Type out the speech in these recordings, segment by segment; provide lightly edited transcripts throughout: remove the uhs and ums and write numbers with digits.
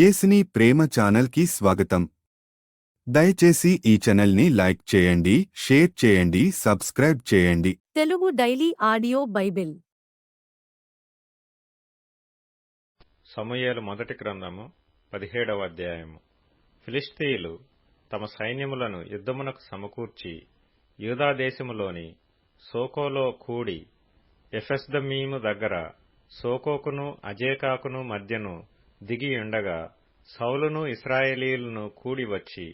యేసుని ప్రేమ ఛానల్కి స్వాగతం. దయచేసి ఈ ఛానల్ని లైక్ చేయండి, షేర్ చేయండి, సబ్స్క్రైబ్ చేయండి. తెలుగు డైలీ ఆడియో బైబిల్ సమూయేలు మొదటి గ్రంథము 17వ అధ్యాయము. ఫిలిష్తీయులు తమ సైన్యములను యుద్ధమునకు సమకూర్చి యూదా దేశములోని సోకోలో కూడి ఎఫెస్దమ్మీము దగ్గర సోకోకును అజేకాకును మధ్యను దిగియుండగా సౌలును ఇశ్రాయేలీయులను కూడి వచ్చి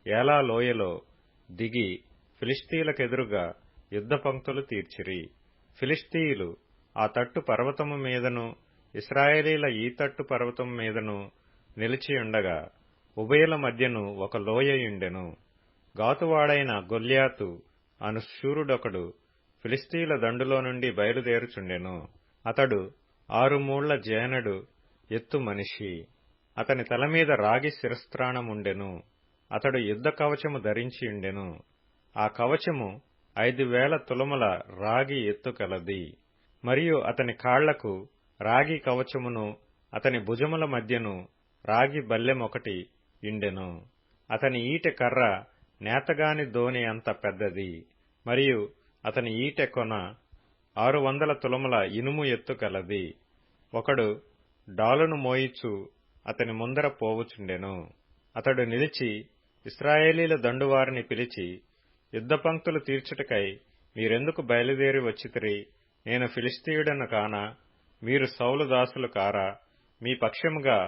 ఏలా లోయలో దిగి ఫిలిష్తీయులకెదురుగా యుద్ధ పంక్తులు తీర్చిరి. ఫిలిష్తీయులు ఆ తట్టు పర్వతము మీదను ఇశ్రాయేలీల ఈ తట్టు పర్వతం మీదను నిలిచియుండగా ఉభయుల మధ్యను ఒక లోయయుండెను. గాతువాడైన గొల్యాతు అను శూరుడొకడు ఫిలిష్తీయుల దండులో నుండి బయలుదేరుచుండెను. అతడు 6 మూళ్ల జేనడు ఎత్తు మనిషి. అతని తలమీద రాగి శిరస్త్రాణముండెను. అతడు యుద్ధ కవచము ధరించియుండెను. ఆ కవచము 5,000 తులముల రాగి ఎత్తు కలది. మరియు అతని కాళ్లకు రాగి కవచమును అతని భుజముల మధ్యను రాగి బల్లెమొకటి యుండెను. అతని ఈటె కర్ర నేతగాని దోణి అంత పెద్దది. మరియు అతని ఈటె కొన 600 తులముల ఇనుము ఎత్తు కలది. ఒకడు డాలును మోయిచు అతని ముందర పోవుచుండెను. అతడు నిలిచి ఇశ్రాయేలీల దండువారిని పిలిచి, యుద్ధ పంక్తులు తీర్చుటకై మీరెందుకు బయలుదేరి వచ్చితిరి? నేను ఫిలిష్తీయుడను కానా? మీరు సౌలు దాసులు కారా? మీ పక్షముగా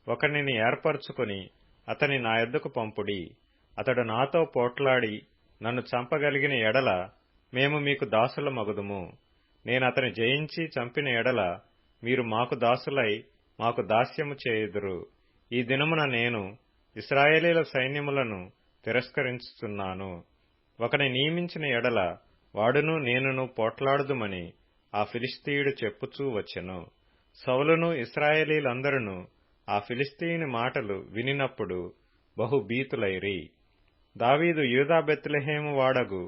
ఒకనిని ఏర్పరచుకొని అతని నా యొద్దకు పంపుడి. అతడు నాతో పోట్లాడి నన్ను చంపగలిగిన ఎడల మేము మీకు దాసులమగుదుము. నేనతని జయించి చంపిన ఎడల మీరు మాకు దాసులై మాకు దాస్యము చేయుదురు. ఈ దినమున నేను ఇశ్రాయేలీల సైన్యములను తిరస్కరించుచున్నాను. ఒకని నియమించిన ఎడల వాడును నేనును పోట్లాడుదుమని ఆ ఫిలిష్తీయుడు చెప్పుచూ వచ్చెను. సౌలును ఇశ్రాయేలీలందరూ ఆ ఫిలిష్తీయుని మాటలు వినినప్పుడు బహు భీతులైరి. దావీదు యూదా బెత్లెహేము వాడగు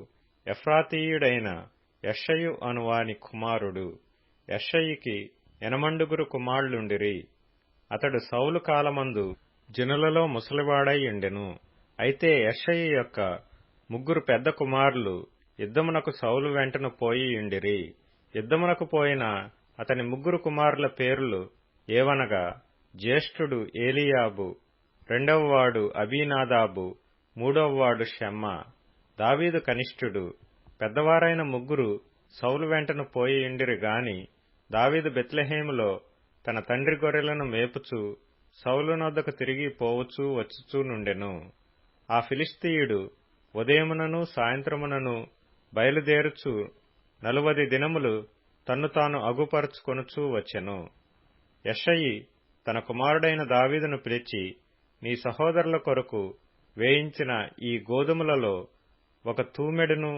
ఎఫ్రాతీయుడైన యెషయి అనువాని కుమారుడు. యెషయికి 8 కుమారులుండిరి. అతడు సౌలు కాలమందు జనులలో ముసలివాడై ఉండెను. అయితే యెషయి యొక్క 3 పెద్ద కుమారులు యుద్ధమునకు సౌలు వెంటను పోయియుండిరి. యుద్ధమునకు పోయిన అతని 3 కుమారుల పేర్లు ఏవనగా, జ్యేష్ఠుడు ఏలీయాబు, రెండవవాడు అబీనాదాబు, మూడవవాడు షెమ్మా. దావీదు కనిష్ఠుడు. పెద్దవారైన 3 సౌలు వెంటను పోయియుండిరి గాని దావీదు బెత్లెహేములో తన తండ్రి గొర్రెలను మేపుచూ సౌలునొద్దకు తిరిగి పోవుచూ వచ్చుచూ నుండెను. ఆ ఫిలిష్తీయుడు ఉదయమునను సాయంత్రమునను బయలుదేరుచు 40 దినములు తన్ను తాను అగుపరుచుకొనుచూ వచ్చెను. యెషయి తన కుమారుడైన దావీదును పిలిచి, నీ సహోదరుల కొరకు వేయించిన ఈ గోధుమలలో 1 తూమెడును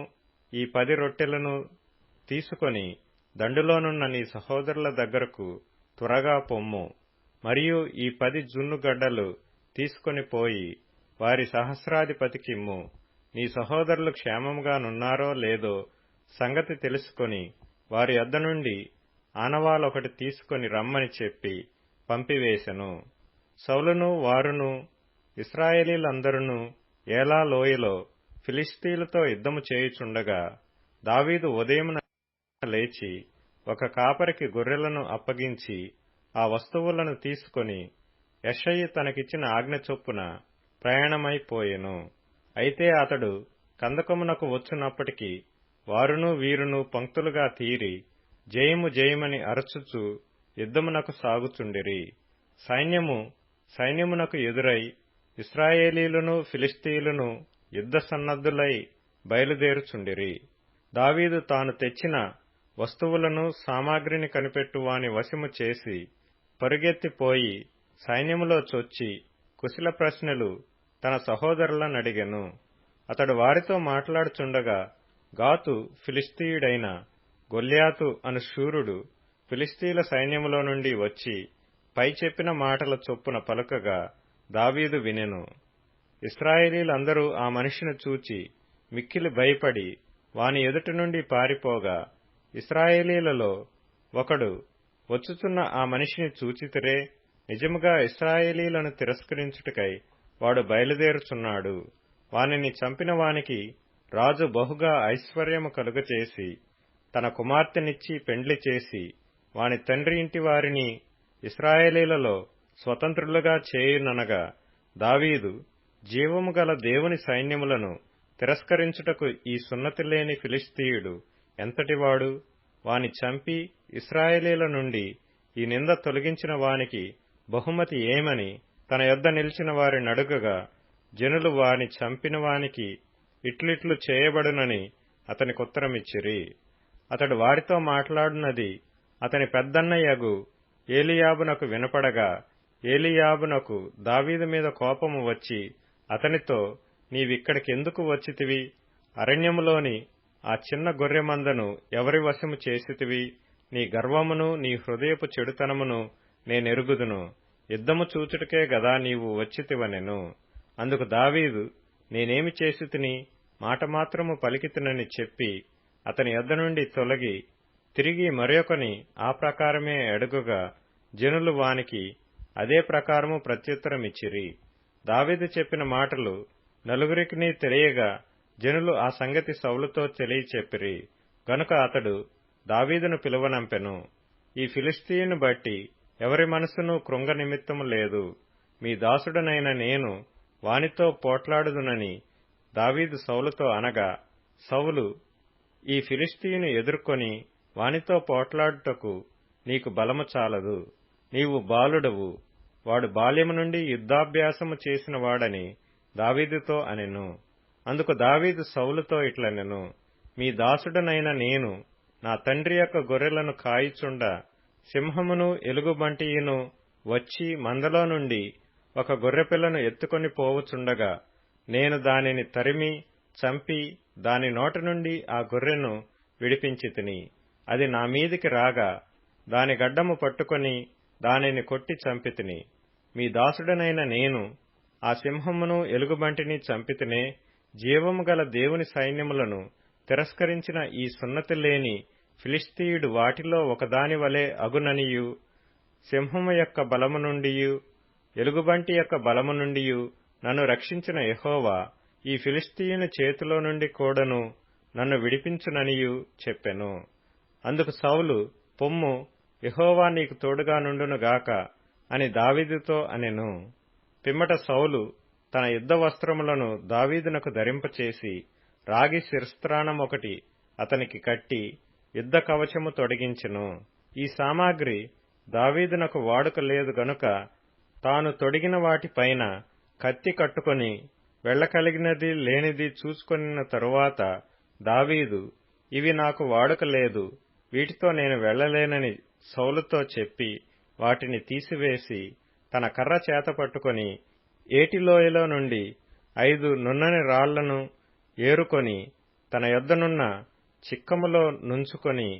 ఈ 10 రొట్టెలను తీసుకొని దండులోనున్న నీ సహోదరుల దగ్గరకు త్వరగా పొమ్ము. మరియు ఈ 10 జున్నుగడ్డలు తీసుకొని పోయి వారి సహస్రాధిపతికిమ్ము. నీ సహోదరులు క్షేమముగా నున్నారో లేదో సంగతి తెలుసుకొని వారి యొద్ద నుండి ఆనవాలొకటి తీసుకొని రమ్మని చెప్పి పంపివేశెను. సౌలును వారును ఇశ్రాయేలీలందరూ ఏలా లోయలో ఫిలిష్తీయులతో యుద్ధము చేయుచుండగా దావీదు ఉదయమున లేచి ఒక కాపరికి గొర్రెలను అప్పగించి ఆ వస్తువులను తీసుకొని యెషయి తనకిచ్చిన ఆజ్ఞ చొప్పున ప్రయాణమైపోయెను. అయితే అతడు కందకమునకు వచ్చునప్పటికి వారును వీరును పంక్తులుగా తీరి జయము జయమని అరచుచు యుద్ధమునకు సాగుచుండిరి. సైన్యము సైన్యమునకు ఎదురై ఇశ్రాయేలీయులను ఫిలిష్తీయులను యుద్ధ సన్నద్ధులై బయలుదేరుచుండిరి. దావీదు తాను తెచ్చిన వస్తువులను సామాగ్రిని కనిపెట్టువాని వశము చేసి పరుగెత్తిపోయి సైన్యములో చొచ్చి కుశల ప్రశ్నలు తన సహోదరులనడిగెను. అతడు వారితో మాట్లాడుచుండగా గాతు ఫిలిష్తీయుడైన గొల్యాతు అను శూరుడు ఫిలిష్తీయుల సైన్యములో నుండి వచ్చి పై చెప్పిన మాటల చొప్పున పలుకగా దావీదు వినెను. ఇశ్రాయేలీలందరూ ఆ మనిషిని చూచి మిక్కిలి భయపడి వాని ఎదుటి నుండి పారిపోగా ఇశ్రాయేలీలలో ఒకడు, వచ్చుచున్న ఆ మనిషిని చూచితిరే, నిజముగా ఇశ్రాయేలీలను తిరస్కరించుటకై వాడు బయలుదేరుచున్నాడు. వానిని చంపిన వానికి రాజు బహుగా ఐశ్వర్యము కలుగచేసి తన కుమార్తెనిచ్చి పెండ్లి చేసి వాని తండ్రి ఇంటి వారిని ఇశ్రాయేలీలలో స్వతంత్రులుగా చేయుననగా, దావీదు జీవము గల దేవుని సైన్యములను తిరస్కరించుటకు ఈ సున్నతి లేని ఫిలిష్తీయుడు ఎంతటివాడు? వాని చంపి ఇశ్రాయేలీల నుండి ఈ నింద తొలగించిన వానికి బహుమతి ఏమని తన యొద్ద నిలిచిన వారిని అడుగగా, జనులు వాని చంపిన వానికి ఇట్లిట్లు చేయబడునని అతనికుత్తరమిచ్చిరి. అతడు వారితో మాట్లాడునది అతని పెద్దన్నయ్యగు ఏలీయాబునకు వినపడగా, ఏలీయాబునకు దావీదు మీద కోపము వచ్చి అతనితో, నీవిక్కడికెందుకు వచ్చితివి? అరణ్యములోని ఆ చిన్న గొర్రెమందను ఎవరి వశము చేసితివి? నీ గర్వమును నీ హృదయపు చెడుతనమును నేనెరుగుదును. యుద్ధము చూచుటకే గదా నీవు వచ్చితివనెను. అందుకు దావీదు, నేనేమి చేసితిని? మాట మాత్రము పలికితినని చెప్పి అతని యొద్ద నుండి తొలగి తిరిగి మరొకని ఆ ప్రకారమే అడుగగా, జనులు వానికి అదే ప్రకారము ప్రత్యుత్తరమిచ్చిరి. దావీదు చెప్పిన మాటలు నలుగురికిని తెలియగా జనులు ఆ సంగతి సౌలుతో తెలియచెప్పిరి. గనుక అతడు దావీదును పిలువనంపెను. ఈ ఫిలిష్తీయుని బట్టి ఎవరి మనసును కృంగ నిమిత్తము లేదు. మీ దాసుడనైన నేను వానితో పోట్లాడుదునని దావీదు సౌలుతో అనగా, సౌలు, ఈ ఫిలిష్తీయుని ఎదుర్కొని వానితో పోట్లాడుటకు నీకు బలము చాలదు. నీవు బాలుడవు. వాడు బాల్యము నుండి యుద్ధాభ్యాసము చేసిన వాడని దావీదుతో అనెను. అందుకు దావీదు సౌలుతో ఇట్లనెను, మీ దాసుడనైన నేను నా తండ్రి యొక్క గొర్రెలను కాయిచుండ సింహమును ఎలుగుబంటియును వచ్చి మందలో నుండి ఒక గొర్రెపిల్లను ఎత్తుకొని పోవుచుండగా నేను దానిని తరిమి చంపి దాని నోట నుండి ఆ గొర్రెను విడిపించితిని. అది నా మీదికి రాగా దాని గడ్డము పట్టుకొని దానిని కొట్టి చంపితిని. మీ దాసుడనైన నేను ఆ సింహమును ఎలుగుబంటిని చంపితినే. జీవము గల దేవుని సైన్యములను తిరస్కరించిన ఈ సున్నతి లేని ఫిలిష్తీయుడు వాటిలో ఒకదాని వలె అగుననియు, సింహము యొక్క బలము నుండియు ఎలుగుబంటి యొక్క బలము నుండియు నన్ను రక్షించిన యెహోవా ఈ ఫిలిష్తీయుని చేతిలో నుండి కూడాను నన్ను విడిపించుననియు చెప్పెను. అందుకు సౌలు, పొమ్ము, యెహోవా నీకు తోడుగా నుండునుగాక అని దావీదుతో అనెను. పిమ్మట సౌలు తన యుద్ధ వస్త్రములను దావీదునకు ధరింపచేసి రాగి శిరస్త్రాణమొకటి అతనికి కట్టి యుద్ధ కవచము తొడిగించెను. ఈ సామాగ్రి దావీదునకు వాడుక లేదు గనుక తాను తొడిగిన వాటిపైన కత్తి కట్టుకొని వెళ్లకలిగినది లేనిది చూసుకొనిన తరువాత దావీదు, ఇవి నాకు వాడుక లేదు, వీటితో నేను వెళ్లలేనని సౌలుతో చెప్పి వాటిని తీసివేసి తన కర్ర చేత పట్టుకొని ఏటిలోయలో నుండి 5 నున్నని రాళ్లను ఏరుకొని తన యొద్దనున్న చిక్కములో నుంచుకొని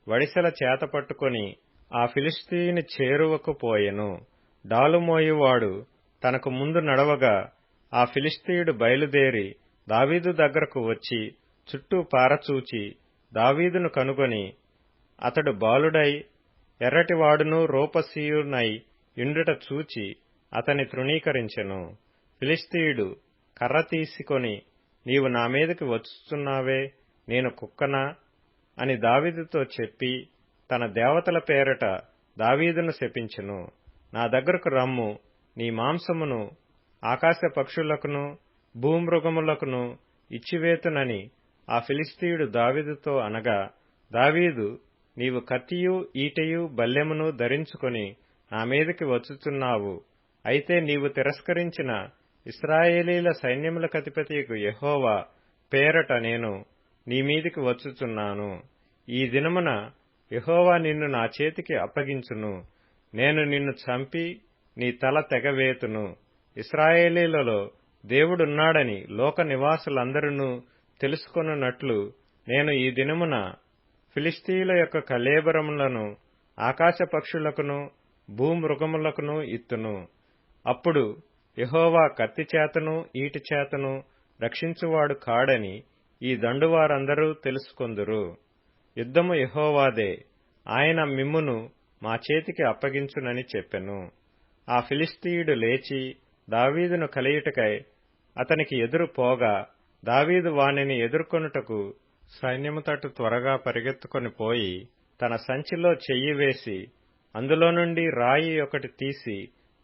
వడిసెల చేత పట్టుకొని ఆ ఫిలిష్తీయుని చేరువకు పోయెను. డాలుమోయువాడు తనకు ముందు నడవగా ఆ ఫిలిష్తీయుడు బయలుదేరి దావీదు దగ్గరకు వచ్చి చుట్టూ పారచూచి దావీదును కనుగొని అతడు బాలుడై ఎర్రటివాడును రూపసీయునై యుండుట చూచి అతని తృణీకరించెను. ఫిలిష్తీయుడు కర్ర తీసుకొని, నీవు నా మీదకి వచ్చుచున్నావే, నేను కుక్కనా అని దావీదుతో చెప్పి తన దేవతల పేరట దావీదును శపించెను. నా దగ్గరకు రమ్ము, నీ మాంసమును ఆకాశ పక్షులకును భూమృగములకును ఇచ్చివేతునని ఆ ఫిలిష్తీయుడు దావీదుతో అనగా, దావీదు, నీవు కత్తియు ఈటెయు బల్లెమును ధరించుకొని నా మీదకి వచ్చుచున్నావు. అయితే నీవు తిరస్కరించిన ఇశ్రాయేలీల సైన్యములకధిపతియగు యెహోవా పేరట నేను నీ మీదికి వచ్చుచున్నాను. ఈ దినమున యెహోవా నిన్ను నా చేతికి అప్పగించును. నేను నిన్ను చంపి నీ తల తెగవేతును. ఇశ్రాయేలీలలో దేవుడున్నాడని లోక నివాసులందరూ తెలుసుకొనున్నట్లు నేను ఈ దినమున ఫిలిష్తీయుల యొక్క కళేబరములను ఆకాశ పక్షులకును భూమృగములకును ఇత్తును. అప్పుడు యెహోవా కత్తి చేతను ఈటి చేతను రక్షించువాడు కాడని ఈ దండువారందరూ తెలుసుకొందురు. యుద్ధము యెహోవాదే, ఆయన మిమ్మును మా చేతికి అప్పగించునని చెప్పెను. ఆ ఫిలిష్తీయుడు లేచి దావీదును కలియుటకై అతనికి ఎదురు పోగా, దావీదు వానిని ఎదుర్కొనుటకు సైన్యము తట్టు త్వరగా పరిగెత్తుకొని పోయి తన సంచిలో చెయ్యి వేసి అందులో నుండి రాయి ఒకటి తీసి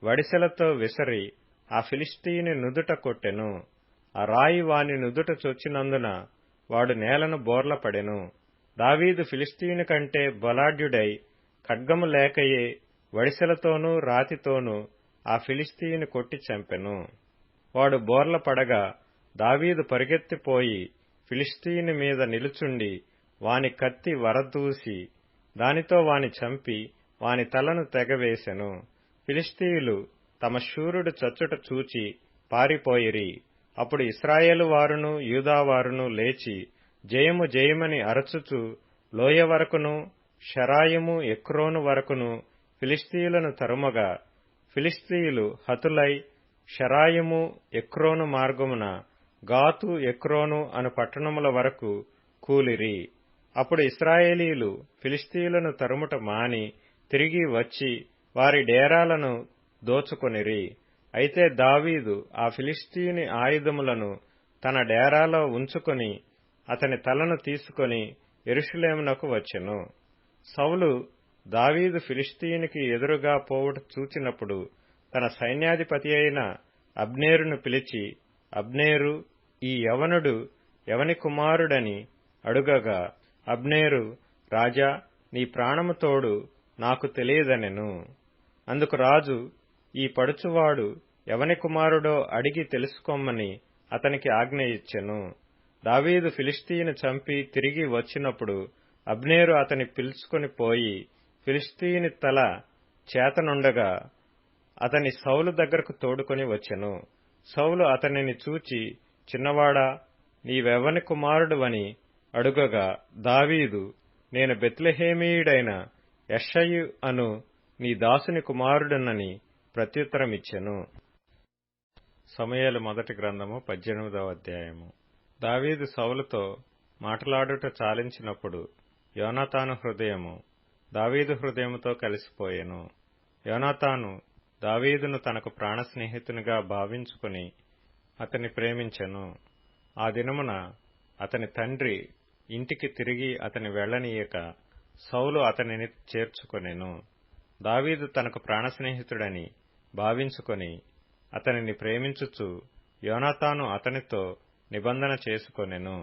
వడిసెలతో విసరి ఆ ఫిలిష్తీయుని నుదుట కొట్టెను. ఆ రాయి వాని నుదుట చొచ్చినందున వాడు నేలను బోర్లపడెను. దావీదు ఫిలిష్తీయుని కంటే బలాఢ్యుడై ఖడ్గము లేకయే వడిసెలతోనూ రాతితోనూ ఆ ఫిలిష్తీయుని కొట్టి చంపెను. వాడు బోర్లపడగా దావీదు పరిగెత్తిపోయి ఫిలిష్తీయుని మీద నిలుచుండి వాని కత్తి వరదూసి దానితో వాని చంపి వాని తలను తెగవేసెను. ఫిలిష్తీయులు తమ శూరుడు చచ్చుట చూచి పారిపోయిరి. అప్పుడు ఇశ్రాయేలు వారును యూదావారును లేచి జయము జయమని అరచుచు లోయ వరకును షరాయిము ఎక్రోను వరకును ఫిలిష్తీయులను తరుమగా, ఫిలిష్తీయులు హతులై షరాయిము ఎక్రోను మార్గమున గాతు ఎక్రోను అను పట్టణముల వరకు కూలిరి. అప్పుడు ఇశ్రాయేలీయులు ఫిలిష్తీయులను తరుముట మాని తిరిగి వచ్చి వారి డేరాలను దోచుకొనిరి. అయితే దావీదు ఆ ఫిలిష్తీయుని ఆయుధములను తన డేరాలో ఉంచుకొని అతని తలను తీసుకొని యెరూషలేమునకు వచ్చెను. సౌలు దావీదు ఫిలిష్తీయునికి ఎదురుగా పోవుట చూచినప్పుడు తన సైన్యాధిపతి అయిన అబ్నేరును పిలిచి, అబ్నేరు, ఈ యవనుడు ఎవని కుమారుడని అడుగగా, అబ్నేరు, రాజా, నీ ప్రాణము తోడు నాకు తెలియదనెను. అందుకు రాజు, ఈ పడుచువాడు ఎవని కుమారుడో అడిగి తెలుసుకొమ్మని అతనికి ఆజ్ఞ ఇచ్చెను. దావీదు ఫిలిష్తీయుని చంపి తిరిగి వచ్చినప్పుడు అబ్నేరు అతని పిలుచుకొని పోయి ఫిలిష్తీయుని తల చేతనుండగా అతని సౌలు దగ్గరకు తోడుకొని వచ్చెను. సౌలు అతనిని చూచి, చిన్నవాడా, నీవెవని కుమారుడువని అడుగగా, దావీదు, నేను బెత్లెహేమీయుడైన యెషయి అను నీ దాసుని కుమారుడనని ప్రత్యుత్తరమిచ్చెను. సమూయేలు మొదటి గ్రంథము 18వ అధ్యాయము. దావీదు సౌలుతో మాటలాడుట చాలించినప్పుడు యోనాతాను హృదయము దావీదు హృదయముతో కలిసిపోయెను. యోనాతాను దావీదును తనకు ప్రాణ స్నేహితునిగా భావించుకుని అతని ప్రేమించెను. ఆ దినమున అతని తండ్రి ఇంటికి తిరిగి అతని వెళ్లనీయక సౌలు అతనిని చేర్చుకొనెను. దావీదు తనకు ప్రాణ స్నేహితుడని భావించుకొని అతనిని ప్రేమించుచు యోనాతాను అతనితో నిబంధన చేసుకొనెను.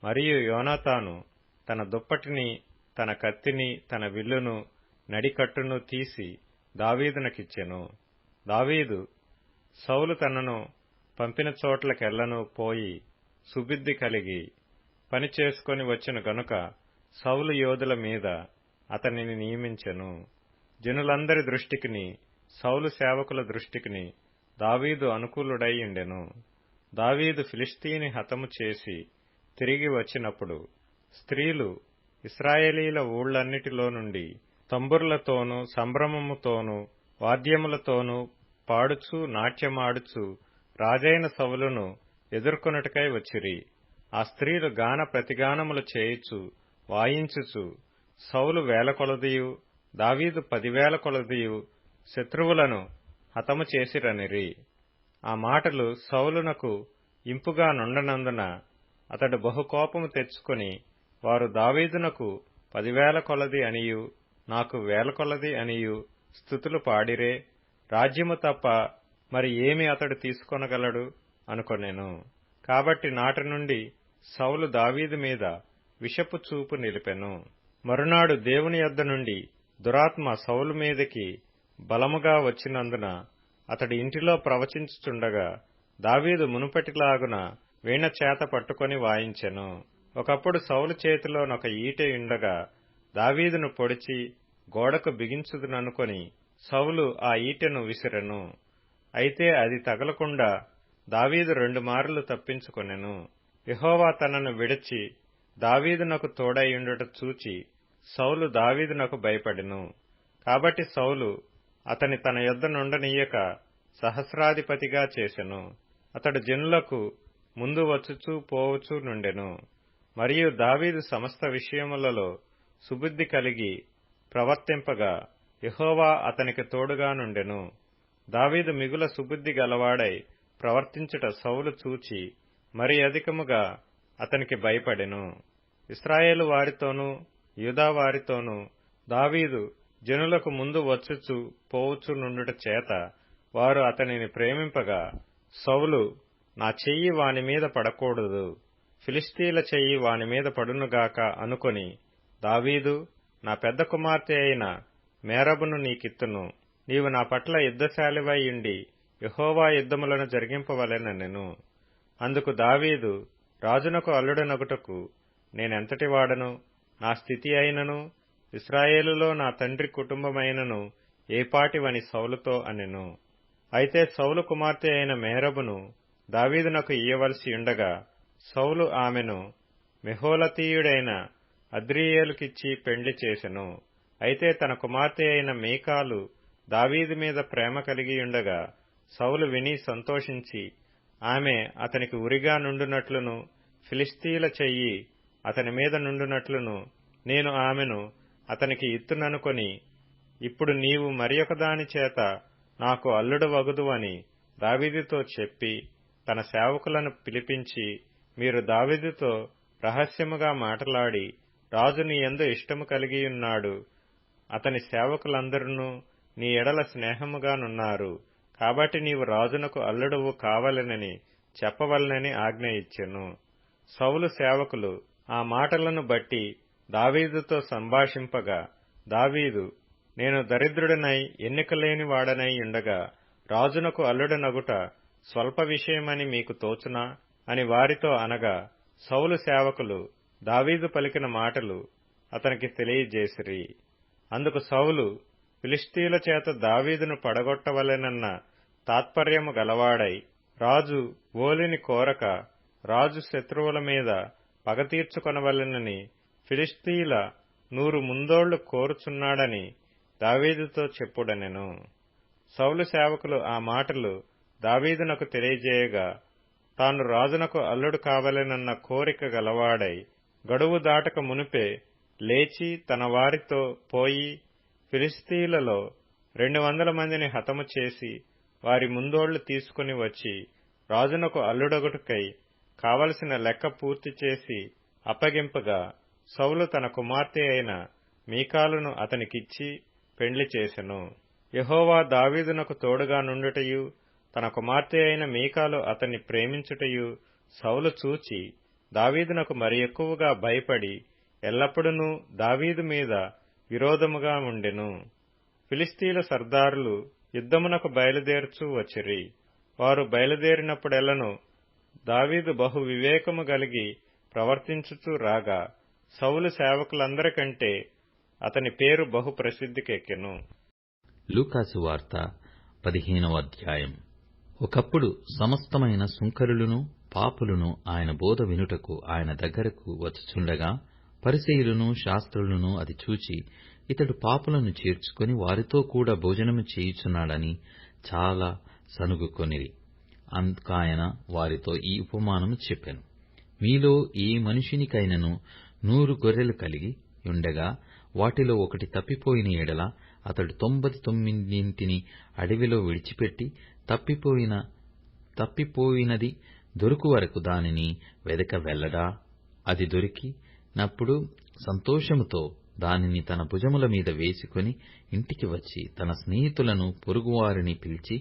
మరియు యోనాతాను తన దుప్పటిని, తన కత్తిని, తన విల్లును, నడికట్టును తీసి దావీదునకిచ్చెను. దావీదు సౌలు తనను పంపిన చోట్లకెల్లను పోయి సుబుద్ధి కలిగి పని చేసుకొని వచ్చెను గనుక సౌలు యోధుల మీద అతనిని నియమించెను. జనులందరి దృష్టికిని సౌలు సేవకుల దృష్టికిని దావీదు అనుకూలుడై ఉండెను. దావీదు ఫిలిష్తీయుని హతము చేసి తిరిగి వచ్చినప్పుడు స్త్రీలు ఇశ్రాయేలీల ఊళ్లన్నిటిలో నుండి తంబుర్లతోనూ సంభ్రమముతోనూ వాద్యములతోనూ పాడుచూ నాట్యమాడుచూ రాజైన సౌలును ఎదుర్కొనుటకై వచ్చిరి. ఆ స్త్రీలు గాన ప్రతిగానములు చేయుచు వాయించుచు సౌలు 1000 కొలదియు దావీదు 10,000 కొలదియు శత్రువులను హతము చేసిరనిరి. ఆ మాటలు సౌలునకు ఇంపుగా నుండనందున అతడు బహుకోపము తెచ్చుకొని, వారు దావీదునకు 10,000 కొలది అనియు నాకు 1000 కొలది అనియు స్తుతులు పాడిరే, రాజ్యము తప్ప మరి ఏమి అతడు తీసుకొనగలడు అనుకొనెను. కాబట్టి నాటి నుండి సౌలు దావీదు మీద విషపు చూపు నిలిపెను. మరునాడు దేవుని యొద్ద నుండి దురాత్మ సౌలు మీదికి బలముగా వచ్చినందున అతడి ఇంటిలో ప్రవచించుచుండగా దావీదు మునుపటిలాగున వీణ చేత పట్టుకొని వాయించెను. ఒకప్పుడు సౌలు చేతిలోనొక ఈటె ఉండగా దావీదును పొడిచి గోడకు బిగించుదుననుకొని సౌలు ఆ ఈటెను విసిరెను. అయితే అది తగలకుండా దావీదు 2 మార్లు తప్పించుకొనెను. యెహోవా తనను విడిచి దావీదునకు తోడైయుండుట చూచి సౌలు దావీదునకు భయపడెను. కాబట్టి సౌలు అతని తన యొద్ద నుండనీయక సహస్రాధిపతిగా చేసెను. అతడు జనులకు ముందు వచ్చుచూ పోవుచూ నుండెను. మరియు దావీదు సమస్త విషయములలో సుబుద్ధి కలిగి ప్రవర్తింపగా యెహోవా అతనికి తోడుగా నుండెను. దావీదు మిగుల సుబుద్ధి గలవాడై ప్రవర్తించుట సౌలు చూచి మరి అధికముగా అతనికి భయపడెను. ఇశ్రాయేలు వారితోనూ యూదా వారితోనూ దావీదు జనులకు ముందు వచ్చుచు పోవుచు నుండుట చేత వారు అతనిని ప్రేమింపగా, సౌలు నా చెయ్యి వాని మీద పడకూడదు, ఫిలిష్తీయుల చెయ్యి వాని మీద పడునుగాక అనుకొని, దావీదు, నా పెద్ద కుమార్తె అయిన మేరబును నీకిత్తును, నీవు నా పట్ల యుద్ధశాలివై ఉండి యెహోవా యుద్ధములను జరిగింపవలెననెను. అందుకు దావీదు, రాజునకు అల్లుడనగుటకు నేనెంతటి వాడను, నా స్థితి అయినను ఇశ్రాయేలులో నా తండ్రి కుటుంబమైనను ఏపాటివని సౌలుతో అనెను. అయితే సౌలు కుమార్తె అయిన మేరబును దావీదునకు ఇయ్యవలసి ఉండగా, సౌలు ఆమెను మెహోలతీయుడైన అద్రీయేలుకిచ్చి పెండ్లి చేసెను. అయితే తన కుమార్తె అయిన మీకాలు దావీదు మీద ప్రేమ కలిగియుండగా సౌలు విని సంతోషించి, ఆమె అతనికి ఉరిగా నుండునట్లును ఫిలిష్తీయుల చెయ్యి అతని మీద నుండునట్లును నేను ఆమెను అతనికి ఇత్తుననుకొని, ఇప్పుడు నీవు మరియొకదాని చేత నాకు అల్లుడు వగుదు అని దావీదుతో చెప్పి తన సేవకులను పిలిపించి, మీరు దావీదుతో రహస్యముగా మాటలాడి రాజు నీ యందు ఇష్టము కలిగియున్నాడు, అతని సేవకులందరూ నీ ఎడల స్నేహముగానున్నారు, కాబట్టి నీవు రాజునకు అల్లుడువు కావలెనని చెప్పవలెనని ఆజ్ఞ ఇచ్చెను. సౌలు సేవకులు ఆ మాటలను బట్టి దావీదుతో సంభాషింపగా, దావీదు, నేను దరిద్రుడనై ఎన్నికలేని వాడనై ఉండగా రాజునకు అల్లుడనగుట స్వల్ప విషయమని మీకు తోచునా అని వారితో అనగా, సౌలు సేవకులు దావీదు పలికిన మాటలు అతనికి తెలియజేసిరి. అందుకు సౌలు ఫిలిష్తీయుల చేత దావీదును పడగొట్టవలెనన్న తాత్పర్యము గలవాడై, రాజు ఓలిని కోరక రాజు శత్రువుల మీద పగ తీర్చుకొనవలెనని ఫిలిష్తీయుల 100 ముందోళ్లు కోరుచున్నాడని దావీదుతో చెప్పుడనెను. సౌలు సేవకులు ఆ మాటలు దావీదునకు తెలియజేయగా, తాను రాజునకు అల్లుడు కావలెనన్న కోరిక గలవాడై గడువు దాటక మునుపే లేచి తన వారితో పోయి ఫిలిష్తీయులలో 200 మందిని హతము చేసి వారి ముందోళ్లు తీసుకుని వచ్చి రాజునకు అల్లుడొగటుకై కావలసిన లెక్క పూర్తి చేసి అప్పగింపగా, సౌలు తన కుమార్తె అయిన మీకాలును అతనికిచ్చి పెండ్లి చేసెను. యెహోవా దావీదునకు తోడుగా నుండుటయు తన కుమార్తె అయిన మీకాలు అతన్ని ప్రేమించుటయు సౌలు చూచి దావీదునకు మరి ఎక్కువగా భయపడి ఎల్లప్పుడూ దావీదు మీద విరోధముగా ఉండెను. ఫిలిష్తీయుల సర్దారులు యుద్ధమునకు బయలుదేరుచూ వచ్చిరి. వారు బయలుదేరినప్పుడెల్లను దావీదు బహు వివేకము గలిగి ప్రవర్తించుచూ రాగా, సౌలు సేవకులందరికంటే అతని పేరు బహు ప్రసిద్ధికెక్కెను. లూకాసు వార్త 15వ అధ్యాయం. ఒకప్పుడు సమస్తమైన సుంకరులను పాపులను ఆయన బోధ వినుటకు ఆయన దగ్గరకు వచ్చుచుండగా, పరిసయ్యులను శాస్త్రులను అది చూచి, ఇతడు పాపులను చేర్చుకొని వారితో కూడా భోజనము చేయుచున్నాడని చాలా సణుగుకొనిరి. అందుకాయన వారితో ఈ ఉపమానము చెప్పెను. మీలో ఏ మనుషునికైనను 100 గొర్రెలు కలిగి ఉండగా వాటిలో ఒకటి తప్పిపోయిన ఎడల అతడు 99 అడవిలో విడిచిపెట్టి తప్పిపోయినది దొరుకు వరకు దానిని వెదక వెళ్ళడా? అది దొరికినప్పుడు సంతోషముతో దానిని తన భుజముల మీద వేసుకొని ఇంటికి వచ్చి తన స్నేహితులను పొరుగువారిని పిలిచి,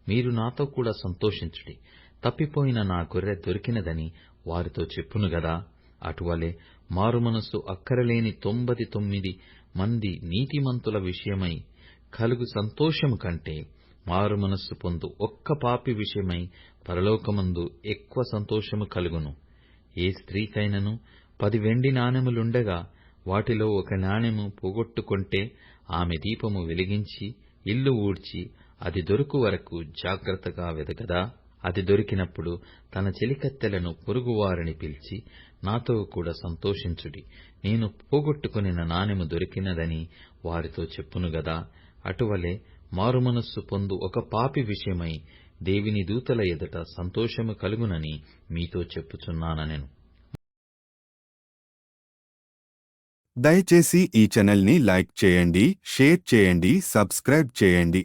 మీరు నాతో కూడా సంతోషించుడి, తప్పిపోయిన నా గొర్రె దొరికినదని వారితో చెప్పును గదా. అటువలే మారుమనస్సు అక్కరలేని 99 మంది నీతిమంతుల విషయమై కలుగు సంతోషము కంటే మారుమనస్సు పొందు ఒక్క పాపి విషయమై పరలోకమందు ఎక్కువ సంతోషము కలుగును. ఏ స్త్రీకైనను 10 వెండి నాణెములుండగా వాటిలో ఒక నాణెము పోగొట్టుకొంటే ఆమె దీపము వెలిగించి ఇల్లు ఊడ్చి అది దొరుకు వరకు జాగ్రత్తగా వెదకదా? అది దొరికినప్పుడు తన చెలికత్తెలను పొరుగువారిని పిలిచి, నాతో కూడా సంతోషించుడి, నేను పోగొట్టుకొనిన నాణెము దొరికినదని వారితో చెప్పును గదా. అటువలే మారుమనస్సు పొందు ఒక పాపి విషయమై దేవుని దూతల ఎదుట సంతోషము కలుగునని మీతో చెప్పుచున్నానెను. దయచేసి ఈ ఛానల్ని లైక్ చేయండి, షేర్ చేయండి, సబ్స్క్రైబ్ చేయండి.